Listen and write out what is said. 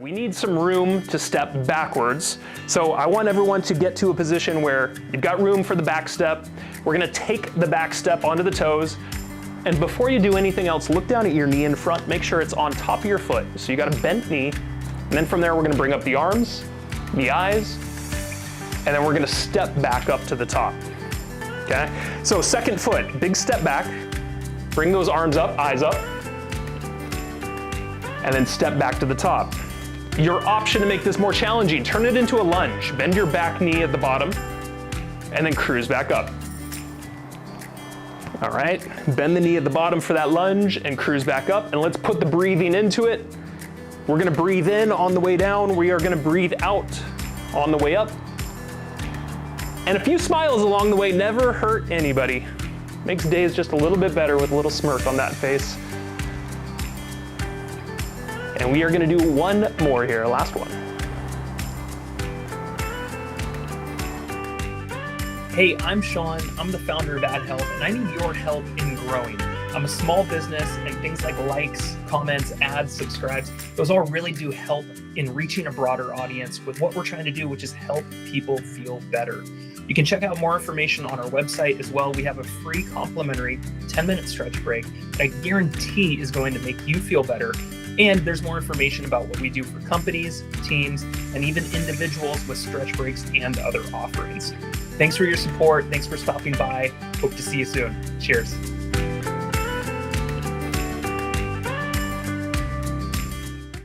We need some room to step backwards. So I want everyone to get to a position where you've got room for the back step. We're gonna take the back step onto the toes. And before you do anything else, look down at your knee in front, make sure it's on top of your foot. So you got a bent knee. And then from there, we're gonna bring up the arms, the eyes, and then we're gonna step back up to the top, okay? So second foot, big step back, bring those arms up, eyes up, and then step back to the top. Your option to make this more challenging, turn it into a lunge. Bend your back knee at the bottom, and then cruise back up. All right, bend the knee at the bottom for that lunge and cruise back up, and let's put the breathing into it. We're gonna breathe in on the way down, we are gonna breathe out on the way up. And a few smiles along the way never hurt anybody. Makes days just a little bit better with a little smirk on that face. And we are gonna do one more here, last one. Hey, I'm Sean, I'm the founder of Ad Help, and I need your help in growing. I'm a small business, and things like likes, comments, ads, subscribes, those all really do help in reaching a broader audience with what we're trying to do, which is help people feel better. You can check out more information on our website as well. We have a free complimentary 10-minute stretch break that I guarantee is going to make you feel better. And there's more information about what we do for companies, teams, and even individuals with stretch breaks and other offerings. Thanks for your support. Thanks for stopping by. Hope to see you soon. Cheers.